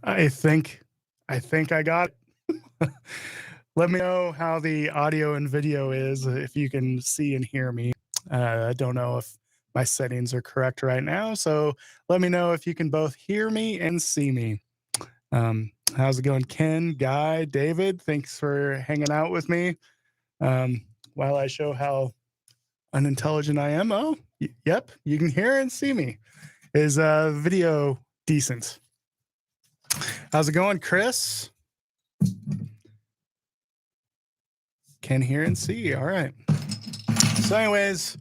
I think I got it. Let me know how the audio and video is, if you can see and hear me. I don't know if my settings are correct right now, so let me know if you can both hear me and see me. How's it going, Ken, Guy, David? Thanks for hanging out with me while I show how unintelligent I am. Oh, yep, you can hear and see me. Is video decent? How's it going, Chris? Can hear and see. All right. So, anyways,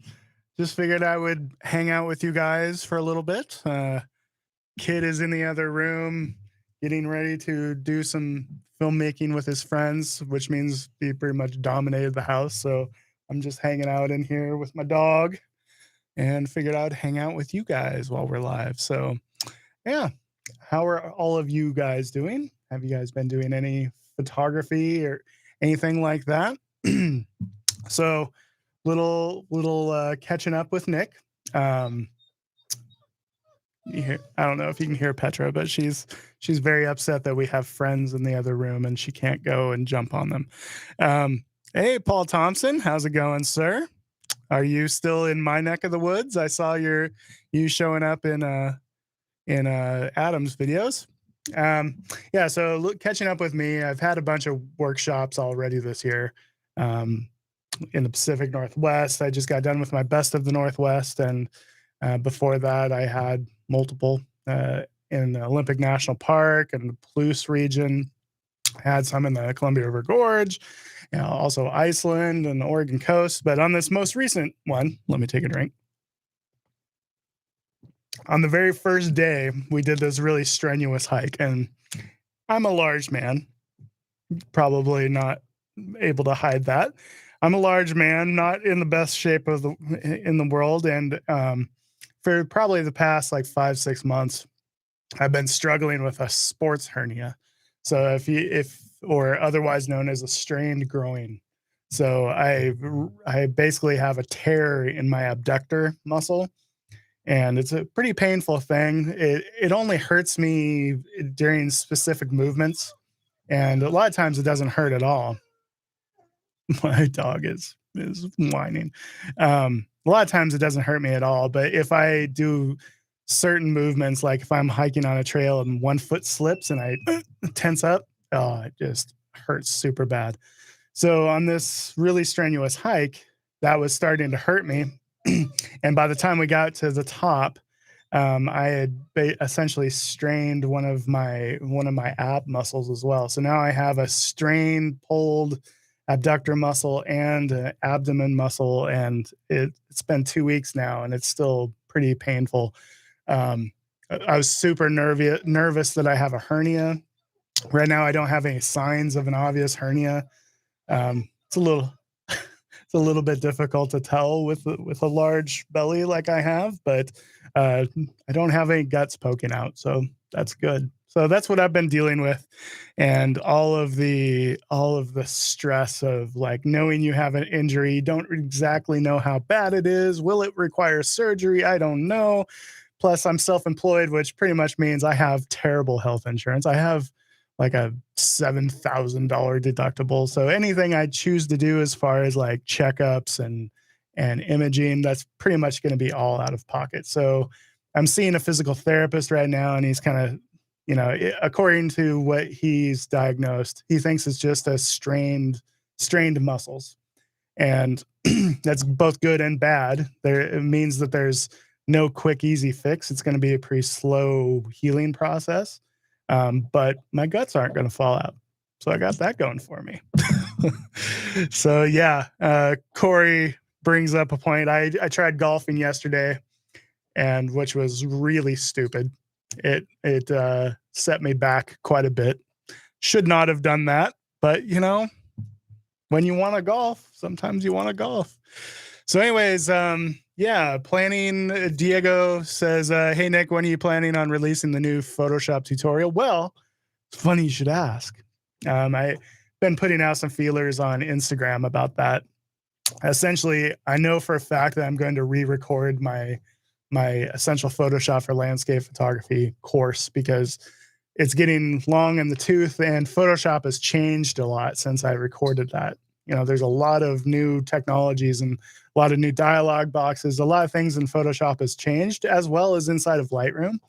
just figured I would hang out with you guys for a little bit. Kid is in the other room getting ready to do some filmmaking with his friends, which means he pretty much dominated the house. So I'm just hanging out in here with my dog and figured I'd hang out with you guys while we're live. So, yeah. How are all of you guys doing? Have you guys been doing any photography or anything like that? So, little catching up with Nick. Um, I don't know if you can hear Petra, but she's very upset that we have friends in the other room and she can't go and jump on them. Hey, Paul Thompson, how's it going, sir? Are you still in my neck of the woods? I saw you showing up in Adam's videos. Yeah, so catching up with me, I've had a bunch of workshops already this year. In the Pacific Northwest. I just got done with my Best of the Northwest, and before that, I had multiple in the Olympic National Park and the Palouse region. I had some in the Columbia River Gorge, also Iceland and the Oregon coast. But on this most recent one, let me take a drink. On the very first day, we did this really strenuous hike, and I'm a large man, probably not able to hide that. I'm a large man, not in the best shape in the world, and for probably the past like 5-6 months, I've been struggling with a sports hernia. So if or otherwise known as a strained groin. So I basically have a tear in my abductor muscle, and it's a pretty painful thing. It only hurts me during specific movements, and a lot of times it doesn't hurt at all. My dog is whining. A lot of times it doesn't hurt me at all, but if I do certain movements, like if I'm hiking on a trail and one foot slips and I tense up, oh, it just hurts super bad. So on this really strenuous hike, that was starting to hurt me. And by the time we got to the top, I had essentially strained one of my ab muscles as well. So now I have a strained, pulled abductor muscle and abdomen muscle, and it's been 2 weeks now, and it's still pretty painful. I was super nervous that I have a hernia. Right now, I don't have any signs of an obvious hernia. It's a little it's a little bit difficult to tell with a large belly like I have, but I don't have any guts poking out, so that's good. So that's what I've been dealing with, and all of the stress of like knowing you have an injury, you don't exactly know how bad it is. Will it require surgery? I don't know. Plus, I'm self-employed, which pretty much means I have terrible health insurance. I have like a $7,000 deductible. So anything I choose to do as far as like checkups and imaging, that's pretty much going to be all out of pocket. So I'm seeing a physical therapist right now, and he's kind of, according to what he's diagnosed, he thinks it's just a strained muscles, and that's both good and bad. It means that there's no quick, easy fix. It's going to be a pretty slow healing process. But my guts aren't going to fall out. So I got that going for me. So yeah, Corey brings up a point. I tried golfing yesterday, and which was really stupid. It set me back quite a bit. Should not have done that, but when you want to golf, sometimes you want to golf. So anyways, yeah, planning. Diego says, hey, Nick, when are you planning on releasing the new Photoshop tutorial? Well, it's funny you should ask. I've been putting out some feelers on Instagram about that. Essentially, I know for a fact that I'm going to re-record my Essential Photoshop for Landscape Photography course, because it's getting long in the tooth, and Photoshop has changed a lot since I recorded that. There's a lot of new technologies and a lot of new dialog boxes. A lot of things in Photoshop has changed, as well as inside of Lightroom.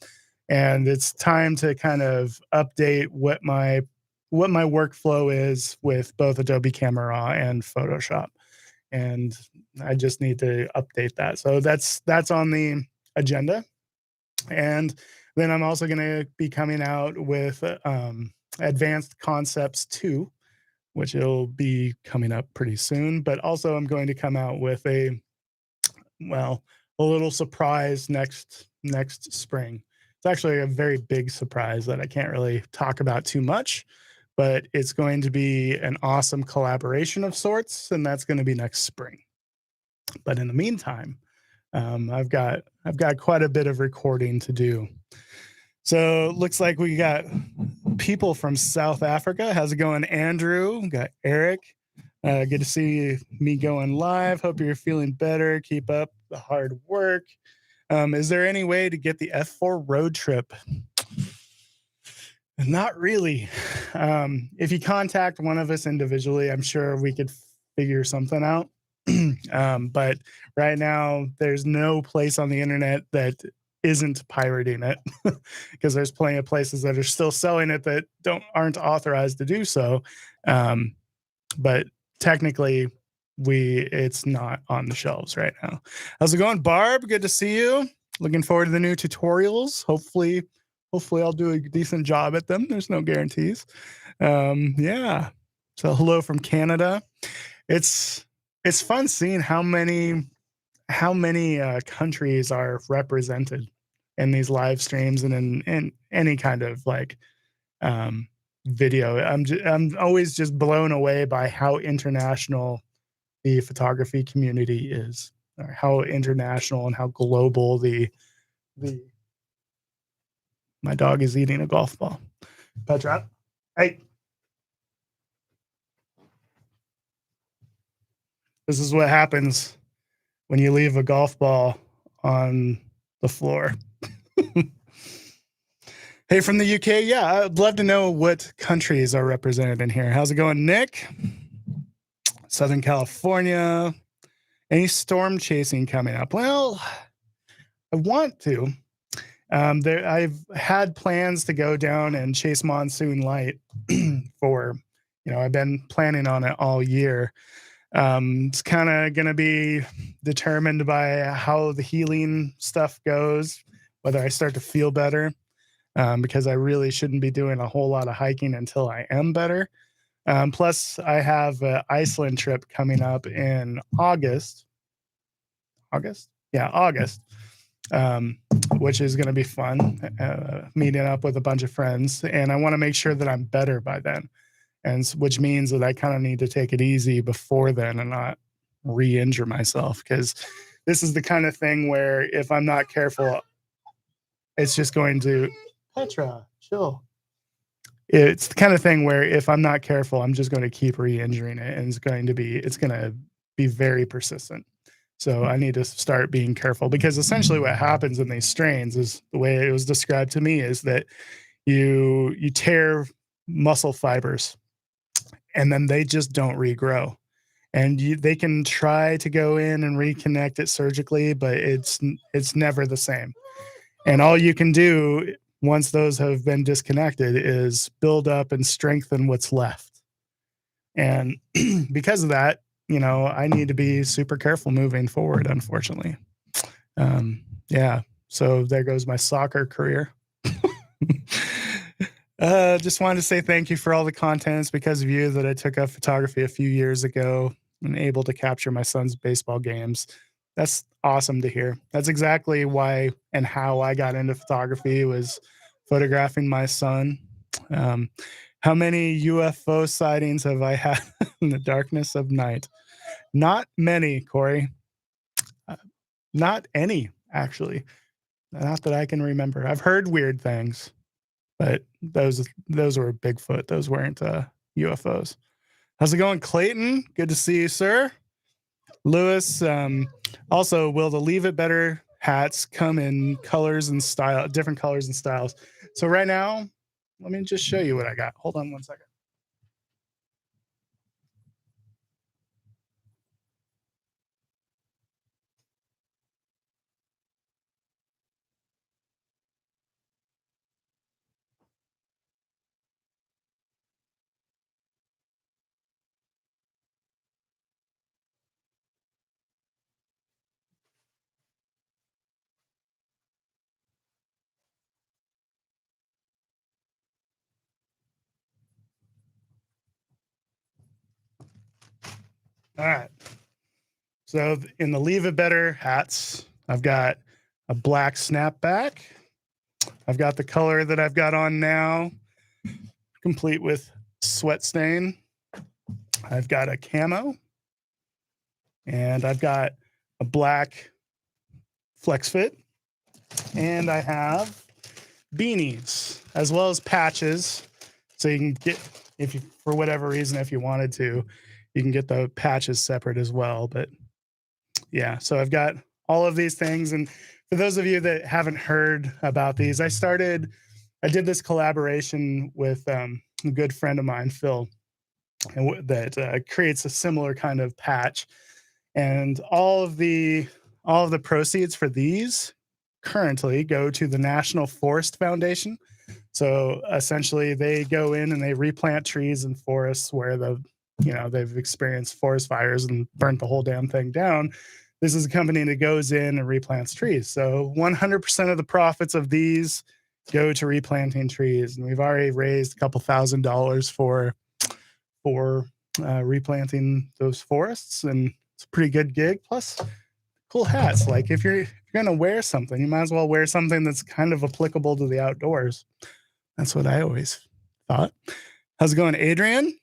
And it's time to kind of update what my workflow is with both Adobe Camera Raw and Photoshop. And I just need to update that. So that's on the agenda. And then I'm also going to be coming out with Advanced Concepts 2, which will be coming up pretty soon. But also I'm going to come out with a little surprise next spring. It's actually a very big surprise that I can't really talk about too much, but it's going to be an awesome collaboration of sorts, and that's going to be next spring. But in the meantime, I've got quite a bit of recording to do. So looks like we got people from South Africa. How's it going, Andrew? We got Eric. Good to see me going live. Hope you're feeling better. Keep up the hard work. Is there any way to get the F4 road trip? Not really. If you contact one of us individually, I'm sure we could figure something out. But right now, there's no place on the internet that isn't pirating it, because there's plenty of places that are still selling it that aren't authorized to do so. But technically, it's not on the shelves right now. How's it going, Barb? Good to see you. Looking forward to the new tutorials. Hopefully I'll do a decent job at them. There's no guarantees. Yeah. So hello from Canada. It's fun seeing how many countries are represented in these live streams and in any kind of video. I'm always just blown away by how international the photography community is, or how international and how global my dog is eating a golf ball. Petra, hey. This is what happens when you leave a golf ball on the floor. Hey, from the UK, yeah, I'd love to know what countries are represented in here. How's it going, Nick? Southern California. Any storm chasing coming up? Well, I want to. I've had plans to go down and chase Monsoon Light for, I've been planning on it all year. It's kind of going to be determined by how the healing stuff goes, whether I start to feel better, because I really shouldn't be doing a whole lot of hiking until I am better. Plus, I have an Iceland trip coming up in August. August? Yeah, August. Which is going to be fun, meeting up with a bunch of friends. And I want to make sure that I'm better by then. And which means that I kind of need to take it easy before then and not re-injure myself. Because this is the kind of thing where if I'm not careful, it's just going to... Petra, chill. It's the kind of thing where if I'm not careful, I'm just going to keep re-injuring it. And it's going to be very persistent. So I need to start being careful, because essentially what happens in these strains is, the way it was described to me, is that you tear muscle fibers and then they just don't regrow. And they can try to go in and reconnect it surgically, but it's never the same. And all you can do once those have been disconnected is build up and strengthen what's left. And because of that, I need to be super careful moving forward, unfortunately. Yeah. So there goes my soccer career. Just wanted to say thank you for all the content. It's because of you that I took up photography a few years ago and able to capture my son's baseball games. That's awesome to hear. That's exactly why and how I got into photography, was photographing my son. How many UFO sightings have I had in the darkness of night? Not many, Corey. Not any, actually. Not that I can remember. I've heard weird things, but those were Bigfoot. Those weren't UFOs. How's it going, Clayton? Good to see you, sir. Lewis, also, will the Leave It Better hats come in colors and style, different colors and styles? So right now, let me just show you what I got. Hold on one second. All right. So in the Leave It Better hats, I've got a black snapback. I've got the color that I've got on now, complete with sweat stain. I've got a camo, and I've got a black flex fit, and I have beanies as well as patches. So you can get, if you, for whatever reason, if you wanted to, you can get the patches separate as well. But yeah, so I've got all of these things. And for those of you that haven't heard about these, I did this collaboration with a good friend of mine, Phil, and that creates a similar kind of patch. And all of the proceeds for these currently go to the National Forest Foundation. So essentially, they go in and they replant trees and forests where they've experienced forest fires and burnt the whole damn thing down. This is a company that goes in and replants trees. So 100% of the profits of these go to replanting trees, and we've already raised a couple $1,000s for replanting those forests, and it's a pretty good gig. Plus, cool hats. Like if you're gonna wear something, you might as well wear something that's kind of applicable to the outdoors. That's what I always thought. How's it going, Adrian?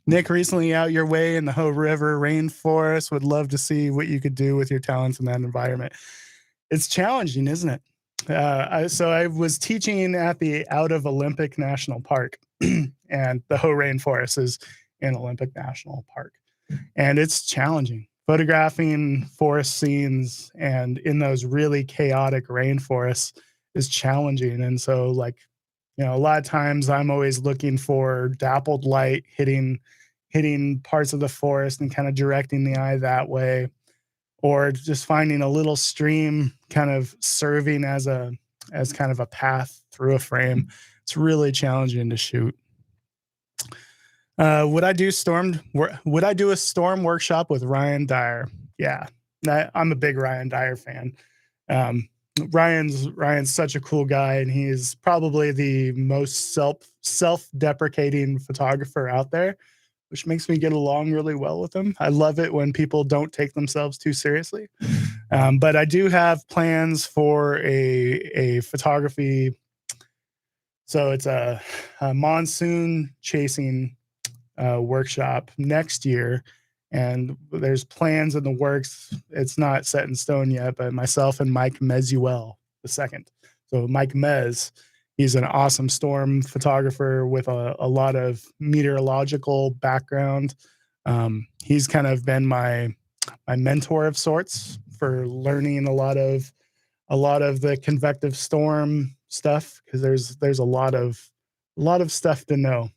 Nick, recently out your way in the Hoh River rainforest. Would love to see what you could do with your talents in that environment. It's challenging, isn't it? So I was teaching at the Out of Olympic National Park, and the Hoh Rainforest is in Olympic National Park, and it's challenging. Photographing forest scenes and in those really chaotic rainforests is challenging. And so, like, a lot of times I'm always looking for dappled light hitting parts of the forest and kind of directing the eye that way, or just finding a little stream kind of serving as kind of a path through a frame. It's really challenging to shoot. Would I do a storm workshop with Ryan Dyer? Yeah, I'm a big Ryan Dyer fan. Ryan's such a cool guy, and he's probably the most self-deprecating photographer out there, which makes me get along really well with him. I love it when people don't take themselves too seriously. But I do have plans for a photography. So it's a monsoon chasing workshop next year, and there's plans in the works. It's not set in stone yet, but myself and Mike Mezuel the second. So Mike Mez, he's an awesome storm photographer with a lot of meteorological background. He's kind of been my mentor of sorts for learning a lot of the convective storm stuff, because there's a lot of stuff to know.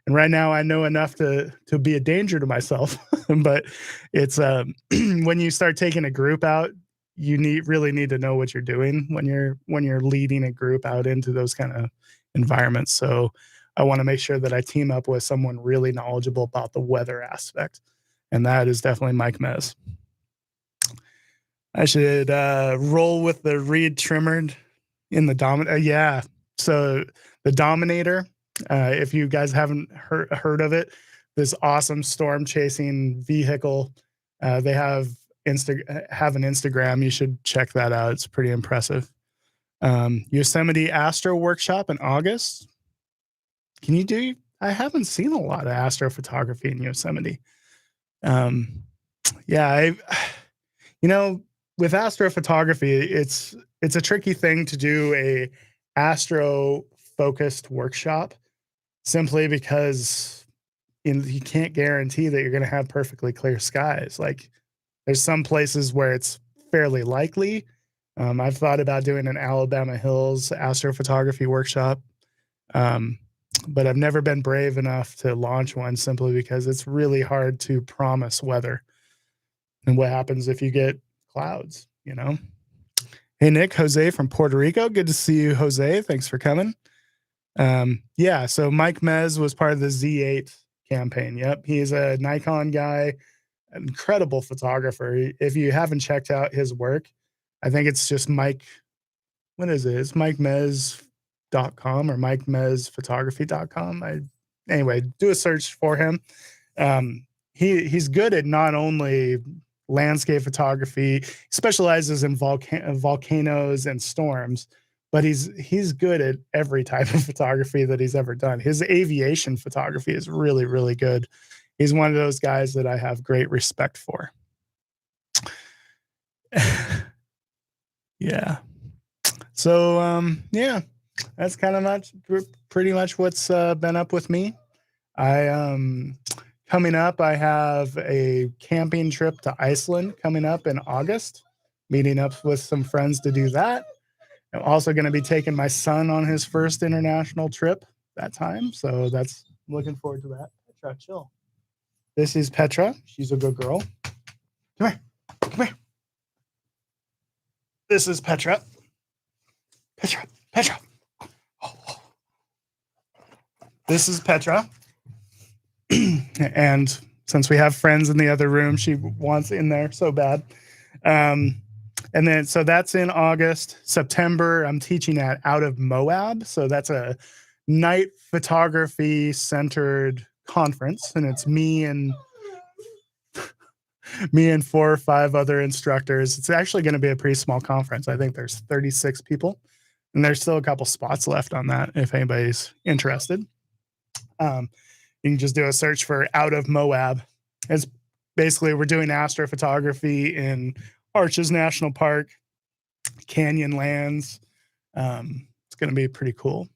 And right now I know enough to be a danger to myself. But it's when you start taking a group out, you really need to know what you're doing when you're leading a group out into those kind of environments. So I want to make sure that I team up with someone really knowledgeable about the weather aspect, and that is definitely Mike Mez. I should roll with the reed trimmered in the Dominator. Yeah. So the Dominator, if you guys haven't heard of it, this awesome storm chasing vehicle. They have an Instagram. You should check that out. It's pretty impressive. Yosemite Astro Workshop in August. Can you do? I haven't seen a lot of astrophotography in Yosemite. Yeah, with astrophotography, it's a tricky thing to do a astro focused workshop, simply because you can't guarantee that you're going to have perfectly clear skies. Like, there's some places where it's fairly likely. I've thought about doing an Alabama Hills astrophotography workshop. But I've never been brave enough to launch one simply because it's really hard to promise weather and what happens if you get clouds, you know? Hey, Nick, Jose from Puerto Rico. Good to see you, Jose. Thanks for coming. Yeah, so Mike Mez was part of the Z8 campaign. Yep, he's a Nikon guy, incredible photographer. If you haven't checked out his work, I think it's just Mike. What is it? It's MikeMez.com or MikeMezPhotography.com. Anyway, do a search for him. He's good at not only landscape photography, he specializes in volcanoes and storms, but he's good at every type of photography that he's ever done. His aviation photography is really, really good. He's one of those guys that I have great respect for. Yeah. So yeah, that's kind of pretty much what's been up with me. Coming up, I have a camping trip to Iceland coming up in August, meeting up with some friends to do that. I'm also going to be taking my son on his first international trip that time. So that's looking forward to that. Petra, chill. This is Petra. She's a good girl. Come here. Come here. This is Petra. Petra. Petra. This is Petra. And since we have friends in the other room, she wants in there so bad. And then, so that's in August. September, I'm teaching at Out of Moab. So that's a night photography centered conference. And it's me and 4 or 5 other instructors. It's actually going to be a pretty small conference. I think there's 36 people. And there's still a couple spots left on that if anybody's interested. You can just do a search for Out of Moab. It's basically, we're doing astrophotography in Arches National Park, Canyonlands. It's going to be pretty cool.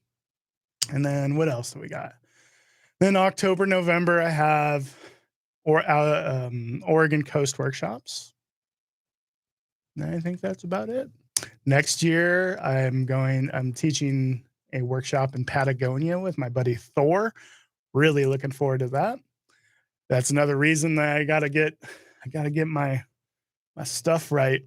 And then what else do we got? Then October, November, I have Oregon Coast workshops. And I think that's about it. Next year, I'm teaching a workshop in Patagonia with my buddy Thor. Really looking forward to that. That's another reason that I gotta get my stuff right.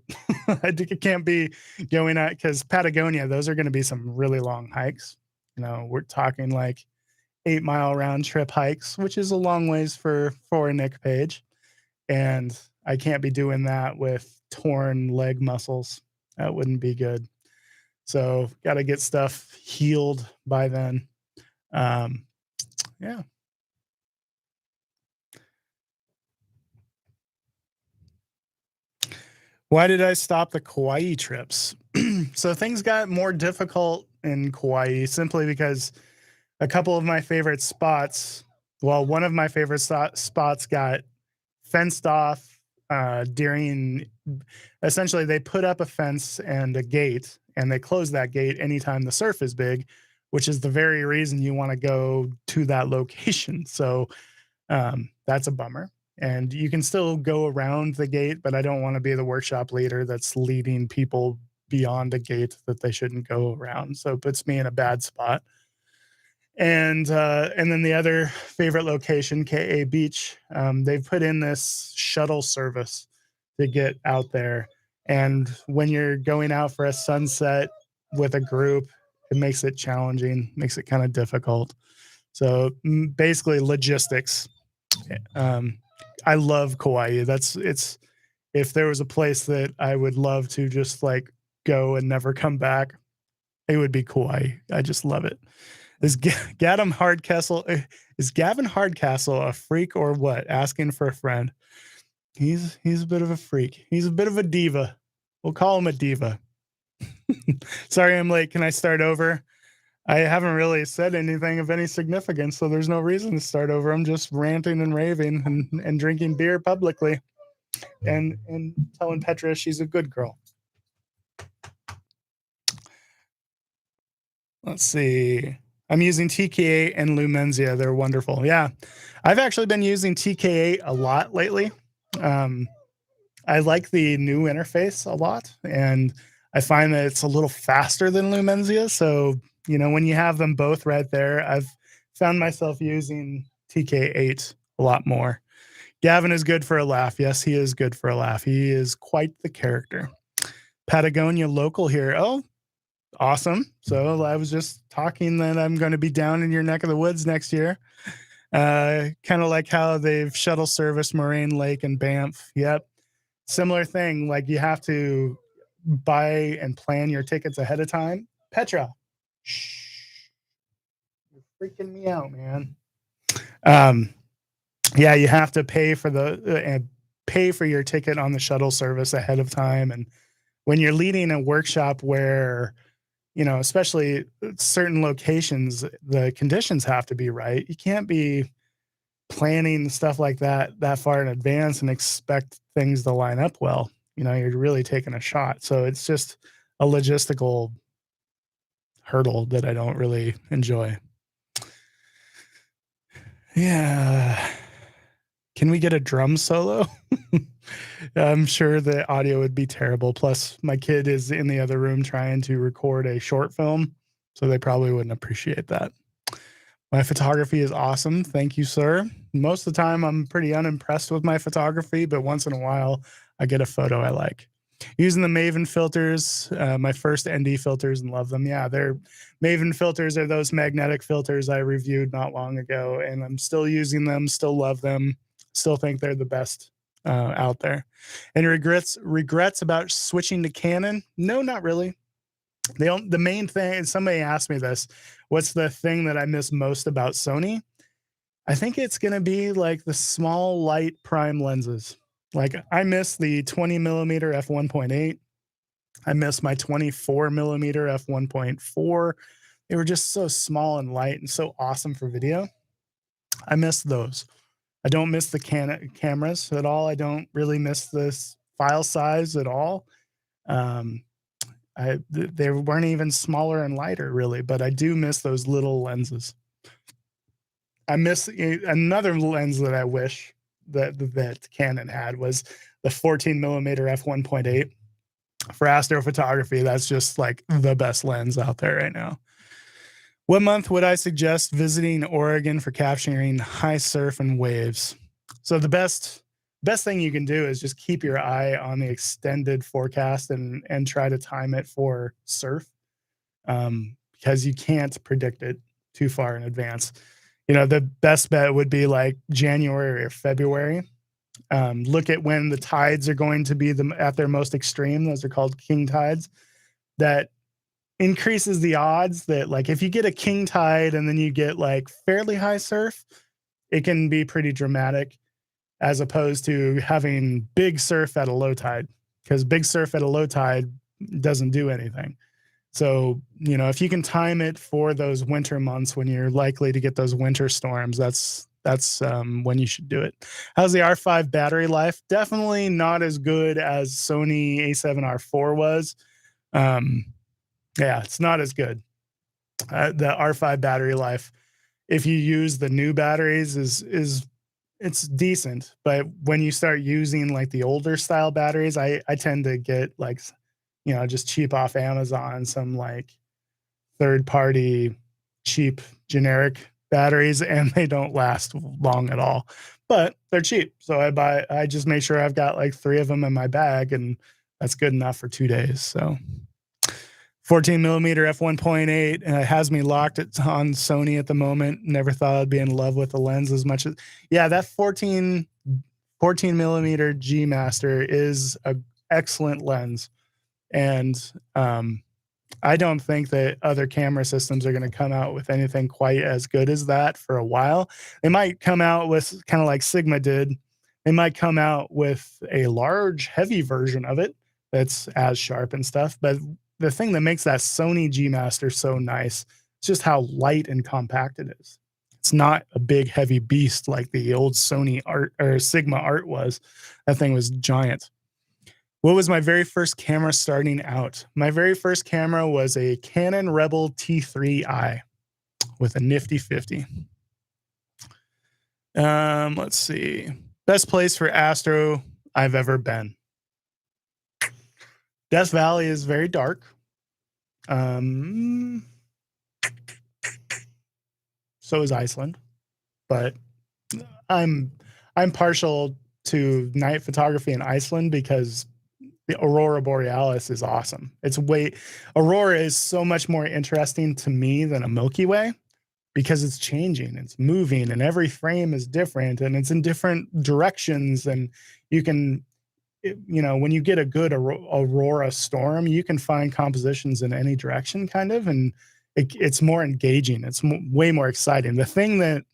I think it can't be going out because Patagonia, those are going to be some really long hikes. You know, we're talking like 8-mile round trip hikes, which is a long ways for a Nick Page. And I can't be doing that with torn leg muscles. That wouldn't be good. So got to get stuff healed by then. Yeah. Why did I stop the Kauai trips? So things got more difficult in Kauai simply because a couple of my favorite spots, one of my favorite spots got fenced off during, essentially they put up a fence and a gate and they close that gate anytime the surf is big, which is the very reason you want to go to that location. So that's a bummer. And you can still go around the gate, but I don't want to be the workshop leader that's leading people beyond a gate that they shouldn't go around. So it puts me in a bad spot. And then the other favorite location, KA Beach, they've put in this shuttle service to get out there. And when you're going out for a sunset with a group, it makes it challenging, makes it kind of difficult. So basically logistics. I love Kauai. If there was a place that I would love to just like go and never come back, it would be Kauai. I just love it. Is Gavin Hardcastle a freak or what? Asking for a friend. He's a bit of a freak. He's a bit of a diva. We'll call him a diva. Sorry, I'm late. Can I start over? I haven't really said anything of any significance, so there's no reason to start over. I'm just ranting and raving and drinking beer publicly and telling Petra she's a good girl. Let's see. I'm using TK8 and Lumenzia. They're wonderful. Yeah. I've actually been using TK8 a lot lately. I like the new interface a lot, and I find that it's a little faster than Lumenzia. So You know, when you have them both right there, I've found myself using TK8 a lot more. Gavin is good for a laugh. Yes, he is good for a laugh. He is quite the character. Patagonia local here. Oh, awesome. So I was just talking that I'm going to be down in your neck of the woods next year. Kind of like how they've shuttle service Moraine Lake and Banff. Yep. Similar thing. Like you have to buy and plan your tickets ahead of time. Petra, shh, you're freaking me out, man. Yeah, you have to pay for pay for your ticket on the shuttle service ahead of time. And when you're leading a workshop where, you know, especially certain locations, the conditions have to be right. You can't be planning stuff like that far in advance and expect things to line up well. You know, you're really taking a shot. So it's just a logistical hurdle that I don't really enjoy. Yeah. Can we get a drum solo? I'm sure the audio would be terrible. Plus, my kid is in the other room trying to record a short film, so they probably wouldn't appreciate that. My photography is awesome. Thank you, sir. Most of the time, I'm pretty unimpressed with my photography, but once in a while, I get a photo I like. Using the Maven filters, my first ND filters, and love them. Yeah, they're Maven filters are those magnetic filters I reviewed not long ago, and I'm still using them, still love them, still think they're the best out there. And regrets about switching to Canon? No, not really. The main thing, and somebody asked me this, what's the thing that I miss most about Sony? I think it's going to be like the small light prime lenses. Like I miss the 20 millimeter f1.8. I miss my 24 millimeter f1.4. They were just so small and light and so awesome for video. I miss those. I don't miss the cameras at all. I don't really miss this file size at all. They weren't even smaller and lighter really, but I do miss those little lenses. I miss another lens that I wish that Canon had was the 14 millimeter f1.8 for astrophotography. That's just like the best lens out there right now. What month would I suggest visiting Oregon for capturing high surf and waves? So the best thing you can do is just keep your eye on the extended forecast and try to time it for surf, because you can't predict it too far in advance. You know, the best bet would be like January or February. Look at when the tides are going to be at their most extreme. Those are called king tides. That increases the odds that, like, if you get a king tide and then you get like fairly high surf, it can be pretty dramatic, as opposed to having big surf at a low tide, because big surf at a low tide doesn't do anything. So, you know, if you can time it for those winter months when you're likely to get those winter storms, that's when you should do it. How's the R5 battery life? Definitely not as good as Sony A7R4 was. Yeah, it's not as good. The R5 battery life, if you use the new batteries, is it's decent, but when you start using like the older style batteries, I tend to get like, you know, just cheap off Amazon, some like third party cheap generic batteries, and they don't last long at all, but they're cheap. So I just make sure I've got like 3 of them in my bag, and that's good enough for 2 days. So 14 millimeter f1.8 has me locked on Sony at the moment. Never thought I'd be in love with the lens as much as, yeah, that 14 millimeter G Master is an excellent lens. And I don't think that other camera systems are going to come out with anything quite as good as that for a while. They might come out with, kind of like Sigma did, they might come out with a large, heavy version of it that's as sharp and stuff. But the thing that makes that Sony G Master so nice is just how light and compact it is. It's not a big, heavy beast like the old Sony Art or Sigma Art was. That thing was giant. What was my very first camera starting out? My very first camera was a Canon Rebel T3i with a nifty 50. Let's see. Best place for astro I've ever been. Death Valley is very dark. So is Iceland. But I'm partial to night photography in Iceland because the aurora borealis is awesome. Aurora is so much more interesting to me than a Milky Way because it's changing, it's moving, and every frame is different and it's in different directions. And you can, when you get a good aurora storm, you can find compositions in any direction kind of, and it's more engaging. It's way more exciting. The thing that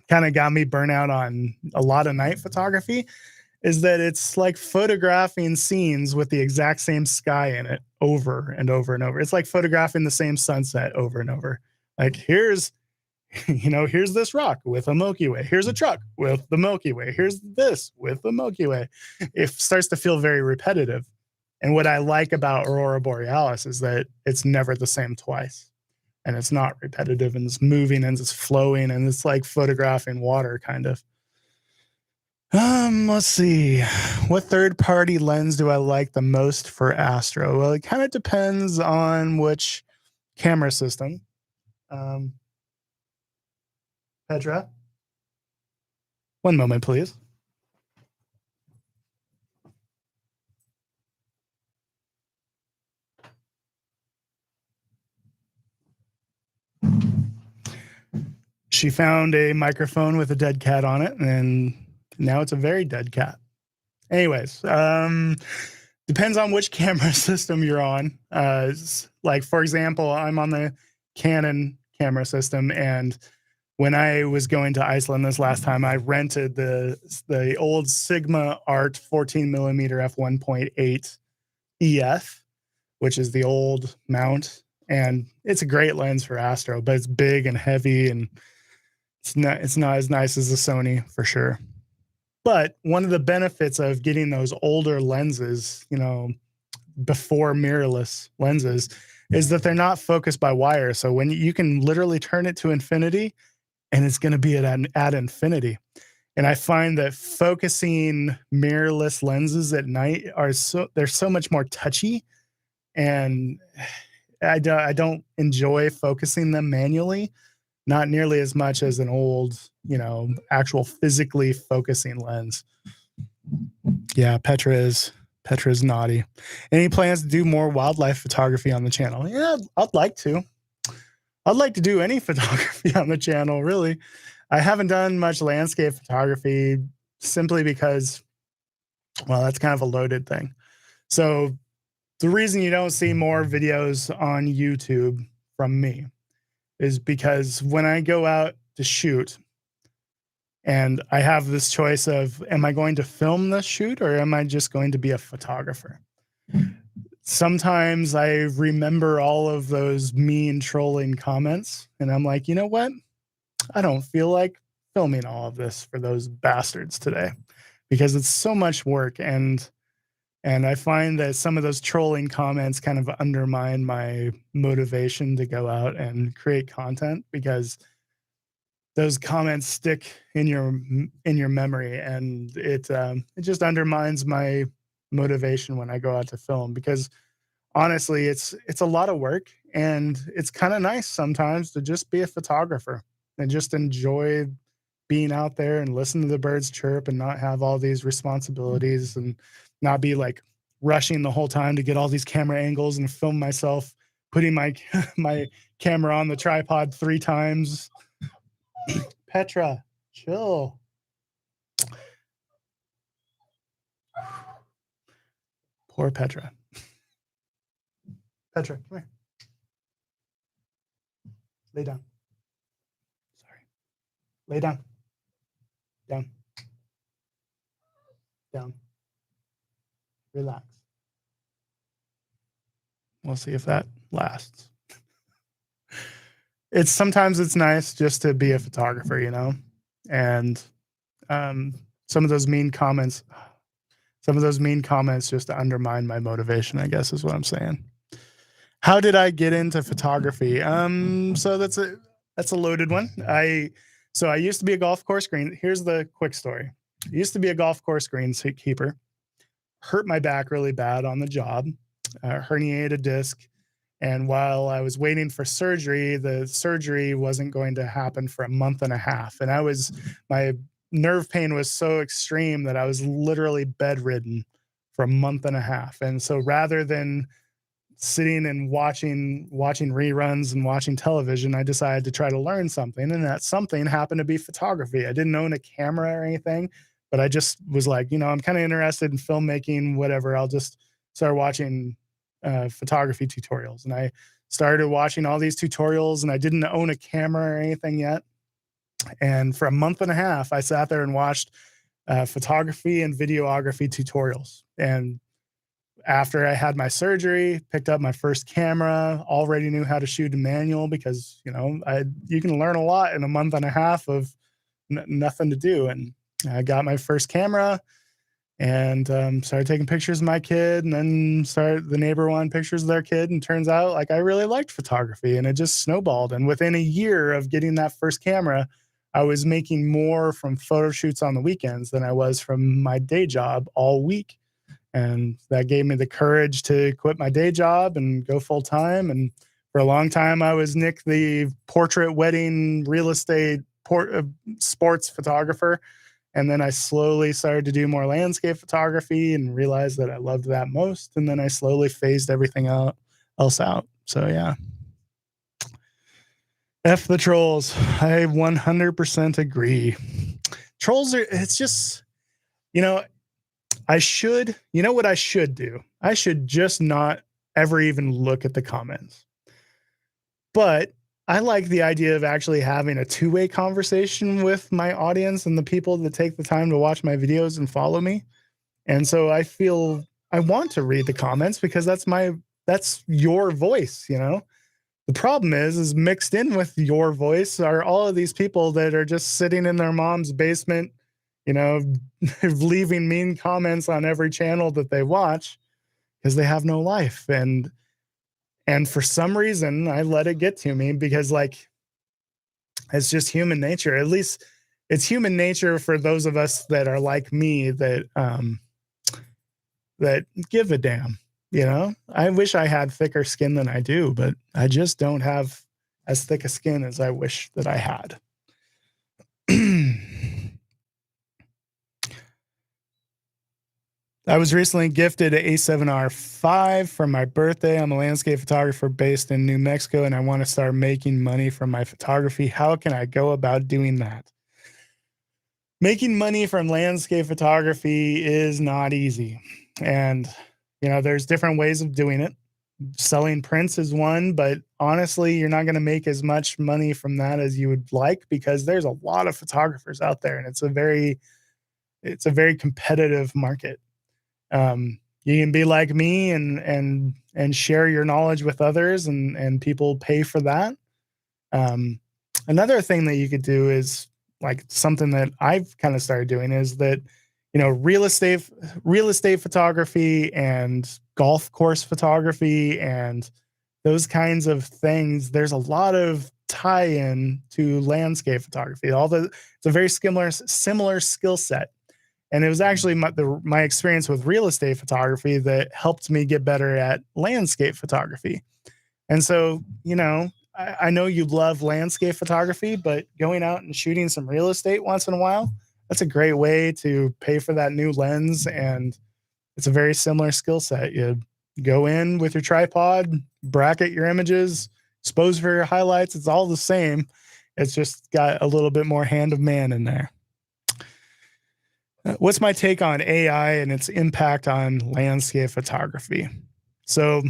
kind of got me burnt out on a lot of night photography is that it's like photographing scenes with the exact same sky in it over and over and over. It's like photographing the same sunset over and over. Like here's this rock with a Milky Way. Here's a truck with the Milky Way. Here's this with the Milky Way. It starts to feel very repetitive. And what I like about aurora borealis is that it's never the same twice. And it's not repetitive, and it's moving and it's flowing, and it's like photographing water kind of. Let's see. What third-party lens do I like the most for astro? Well, it kind of depends on which camera system. Petra, one moment, please. She found a microphone with a dead cat on it, and now it's a very dead cat. Anyways, depends on which camera system you're on. Like, for example, I'm on the Canon camera system, and when I was going to Iceland this last time, I rented the old Sigma Art 14 millimeter f1.8 EF, which is the old mount, and it's a great lens for astro, but it's big and heavy, and it's not as nice as the Sony for sure. But one of the benefits of getting those older lenses, before mirrorless lenses, is that they're not focused by wire. So when you can literally turn it to infinity, and it's going to be at infinity. And I find that focusing mirrorless lenses at night they're so much more touchy, and I don't enjoy focusing them manually, not nearly as much as an old, actual physically focusing lens. Yeah, Petra is naughty. Any plans to do more wildlife photography on the channel? Yeah, I'd like to. I'd like to do any photography on the channel, really. I haven't done much landscape photography simply because, well, that's kind of a loaded thing. So the reason you don't see more videos on YouTube from me is because when I go out to shoot and I have this choice of, am I going to film this shoot or am I just going to be a photographer? Sometimes I remember all of those mean trolling comments and I'm like, you know what? I don't feel like filming all of this for those bastards today because it's so much work. And I find that some of those trolling comments kind of undermine my motivation to go out and create content because those comments stick in your memory, and it just undermines my motivation when I go out to film because honestly, it's a lot of work, and it's kind of nice sometimes to just be a photographer and just enjoy being out there and listen to the birds chirp and not have all these responsibilities and not be like rushing the whole time to get all these camera angles and film myself putting my camera on the tripod 3 times. Petra, chill. Poor Petra. Petra, come here. Lay down. Sorry. Lay down. Down. Down. Relax. We'll see if that lasts. Sometimes it's nice just to be a photographer, and some of those mean comments just undermine my motivation, I guess is what I'm saying. How did I get into photography? So that's a loaded one. I used to be a golf course green. Here's the quick story. I used to be a golf course greenskeeper. Hurt my back really bad on the job. Herniated disc. And while I was waiting for surgery, the surgery wasn't going to happen for a month and a half. And my nerve pain was so extreme that I was literally bedridden for a month and a half. And so rather than sitting and watching reruns and watching television, I decided to try to learn something. And that something happened to be photography. I didn't own a camera or anything, but I just was like, I'm kind of interested in filmmaking, whatever. I'll just start watching photography tutorials. And I started watching all these tutorials, and I didn't own a camera or anything yet. And for a month and a half, I sat there and watched photography and videography tutorials. And after I had my surgery, picked up my first camera, already knew how to shoot in manual because, you can learn a lot in a month and a half of nothing to do. And I got my first camera and started taking pictures of my kid, and then the neighbor wanted pictures of their kid. And turns out like I really liked photography, and it just snowballed. And within a year of getting that first camera, I was making more from photo shoots on the weekends than I was from my day job all week. And that gave me the courage to quit my day job and go full time. And for a long time, I was Nick, the portrait, wedding, real estate, sports photographer. And then I slowly started to do more landscape photography and realized that I loved that most. And then I slowly phased everything else out. So yeah. F the trolls. I 100% agree. Trolls it's just, what I should do? I should just not ever even look at the comments. But I like the idea of actually having a two-way conversation with my audience and the people that take the time to watch my videos and follow me. And so I feel I want to read the comments because that's your voice, The problem is mixed in with your voice are all of these people that are just sitting in their mom's basement, leaving mean comments on every channel that they watch because they have no life. And for some reason, I let it get to me because it's just human nature. At least it's human nature for those of us that are like me that give a damn. I wish I had thicker skin than I do, but I just don't have as thick a skin as I wish that I had. I was recently gifted an A7R5 for my birthday. I'm a landscape photographer based in New Mexico, and I want to start making money from my photography. How can I go about doing that? Making money from landscape photography is not easy. And, there's different ways of doing it. Selling prints is one, but honestly, you're not going to make as much money from that as you would like because there's a lot of photographers out there, and it's a very competitive market. You can be like me and share your knowledge with others, and people pay for that. Another thing that you could do is like something that I've kind of started doing is that, real estate photography and golf course photography and those kinds of things. There's a lot of tie-in to landscape photography. It's a very similar skill set. And it was actually my experience with real estate photography that helped me get better at landscape photography. And so, I know you love landscape photography, but going out and shooting some real estate once in a while, that's a great way to pay for that new lens. And it's a very similar skill set. You go in with your tripod, bracket your images, expose for your highlights. It's all the same. It's just got a little bit more hand of man in there. What's my take on AI and its impact on landscape photography? So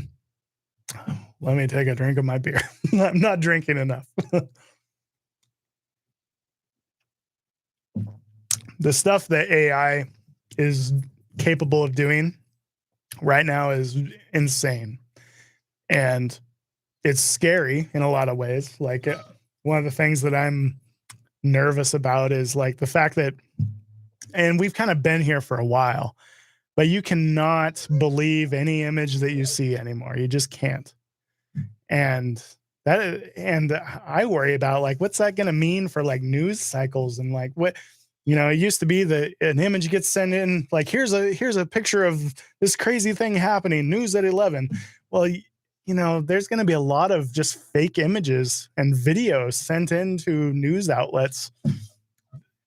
let me take a drink of my beer. I'm not drinking enough. The stuff that AI is capable of doing right now is insane. And it's scary in a lot of ways. Like one of the things that I'm nervous about is like the fact that, and we've kind of been here for a while, but you cannot believe any image that you see anymore. You just can't. And I worry about like, what's that going to mean for like news cycles and like what, it used to be that an image gets sent in, like, here's a picture of this crazy thing happening, news at 11. Well, there's going to be a lot of just fake images and videos sent into news outlets,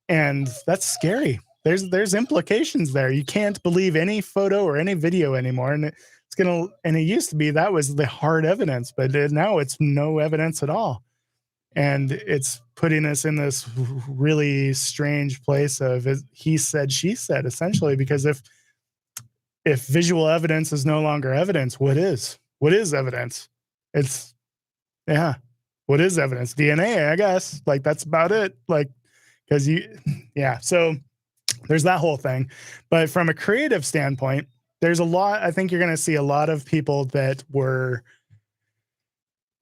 and that's scary. There's implications there. You can't believe any photo or any video anymore, and it used to be that was the hard evidence, but now it's no evidence at all. And it's putting us in this really strange place of he said, she said, essentially, because if visual evidence is no longer evidence, what is? What is evidence? It's yeah. What is evidence? DNA, I guess. Like that's about it. Like because yeah. So there's that whole thing. But from a creative standpoint, there's a lot. I think you're going to see a lot of people that were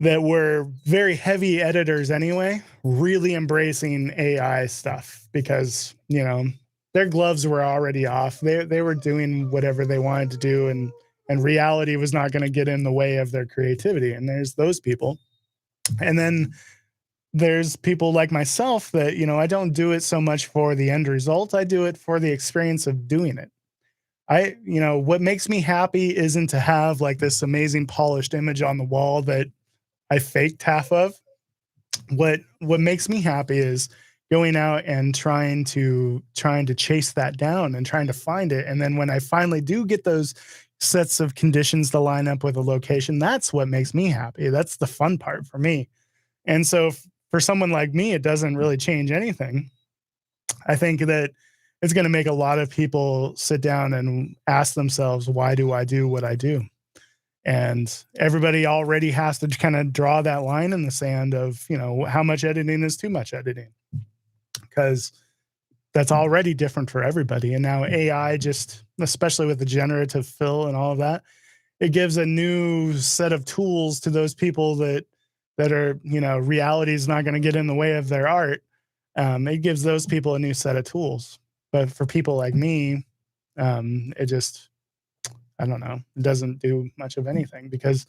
very heavy editors anyway, really embracing AI stuff because, their gloves were already off. They were doing whatever they wanted to do, and reality was not going to get in the way of their creativity. And there's those people. And then there's people like myself that, I don't do it so much for the end result. I do it for the experience of doing it. What makes me happy isn't to have like this amazing polished image on the wall that I faked half of. What makes me happy is going out and trying to chase that down and trying to find it. And then when I finally do get those sets of conditions to line up with a location, that's what makes me happy. That's the fun part for me. And so for someone like me, it doesn't really change anything. I think that it's going to make a lot of people sit down and ask themselves, why do I do what I do? And everybody already has to kind of draw that line in the sand of, how much editing is too much editing, because that's already different for everybody. And now AI, just especially with the generative fill and all of that, it gives a new set of tools to those people that are, reality is not going to get in the way of their art. It gives those people a new set of tools. But for people like me, it just, I don't know, it doesn't do much of anything, because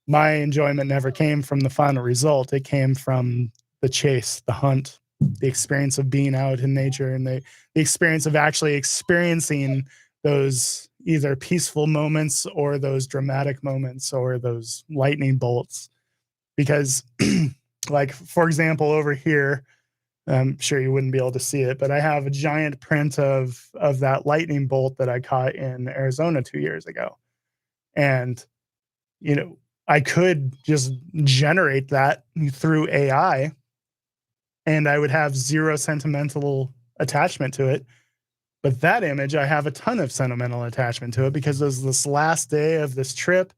my enjoyment never came from the final result. It came from the chase, the hunt, the experience of being out in nature, and the experience of actually experiencing those either peaceful moments or those dramatic moments or those lightning bolts. Because like, for example, over here, I'm sure you wouldn't be able to see it, but I have a giant print of that lightning bolt that I caught in Arizona 2 years ago. And, I could just generate that through AI and I would have zero sentimental attachment to it. But that image, I have a ton of sentimental attachment to it, because it was this last day of this trip.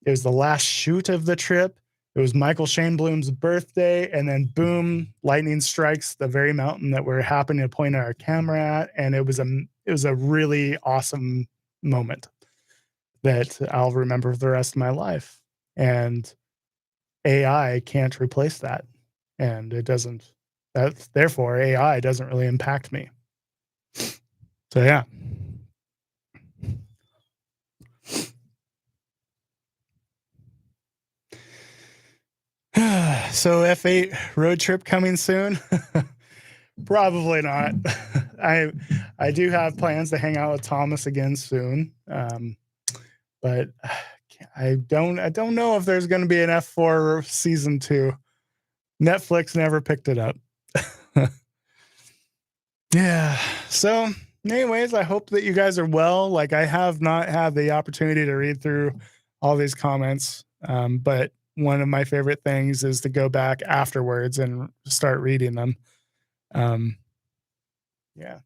It was the last shoot of the trip. It was Michael Shane Bloom's birthday, and then boom, lightning strikes the very mountain that we're happening to point our camera at, and it was a really awesome moment that I'll remember for the rest of my life. And AI can't replace that, and it doesn't. Therefore, AI doesn't really impact me. So yeah. So F8 road trip coming soon? Probably not. I do have plans to hang out with Thomas again soon, but I don't know if there's going to be an F4 season 2. Netflix never picked it up. Yeah. So, anyways, I hope that you guys are well. Like, I have not had the opportunity to read through all these comments, but one of my favorite things is to go back afterwards and start reading them. Yeah.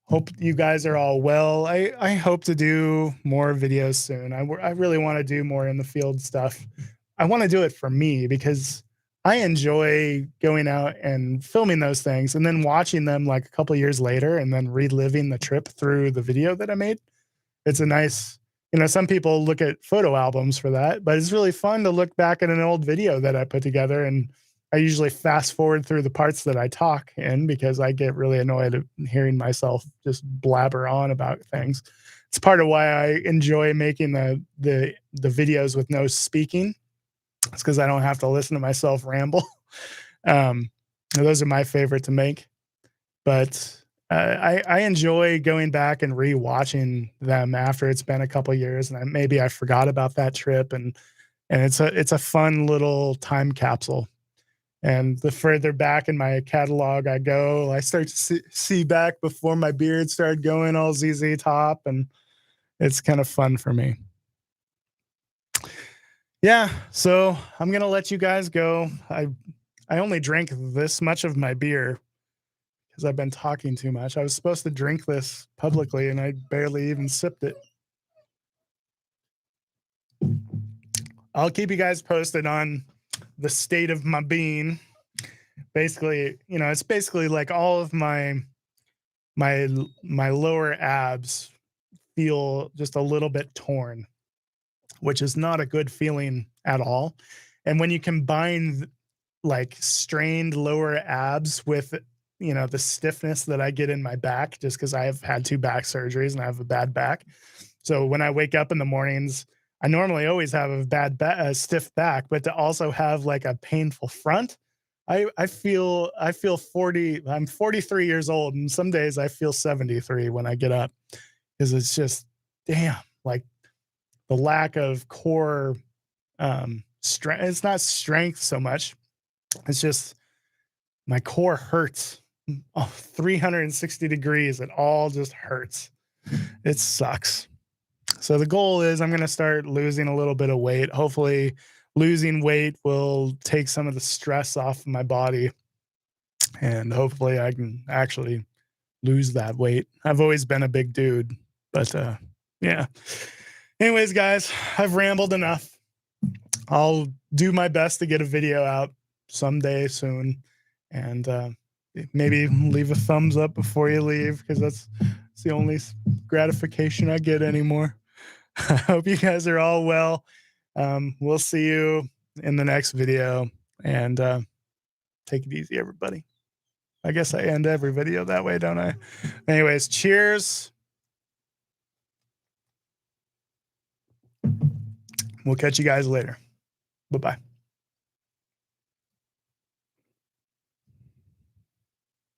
Hope you guys are all well. I hope to do more videos soon. I really want to do more in the field stuff. I want to do it for me, because I enjoy going out and filming those things and then watching them like a couple years later and then reliving the trip through the video that I made. It's a nice, some people look at photo albums for that, but it's really fun to look back at an old video that I put together. And I usually fast forward through the parts that I talk in, because I get really annoyed at hearing myself just blabber on about things. It's part of why I enjoy making the videos with no speaking. It's because I don't have to listen to myself ramble. Those are my favorite to make. But I enjoy going back and rewatching them after it's been a couple years, and maybe I forgot about that trip, and and it's a fun little time capsule. And the further back in my catalog I go, I start to see back before my beard started going all ZZ Top, and it's kind of fun for me. Yeah, so I'm gonna let you guys go. I only drank this much of my beer because I've been talking too much. I was supposed to drink this publicly, and I barely even sipped it. I'll keep you guys posted on the state of my being. Basically, you know, it's basically like all of my lower abs feel just a little bit torn, which is not a good feeling at all. And when you combine like strained lower abs with, you know, the stiffness that I get in my back, just because I have had 2 back surgeries and I have a bad back. So when I wake up in the mornings, I normally always have a stiff back, but to also have like a painful front, I feel 40. I'm 43 years old, and some days I feel 73 when I get up, because it's just damn, like the lack of core strength. It's not strength so much. It's just my core hurts. 360 degrees. It all just hurts. It sucks. So the goal is I'm going to start losing a little bit of weight. Hopefully losing weight will take some of the stress off of my body, and hopefully I can actually lose that weight. I've always been a big dude, but yeah. Anyways, guys, I've rambled enough. I'll do my best to get a video out someday soon, and maybe leave a thumbs up before you leave, because that's the only gratification I get anymore. I hope you guys are all well. We'll see you in the next video, and take it easy, everybody. I guess I end every video that way, don't I? Anyways, cheers. We'll catch you guys later. Bye-bye.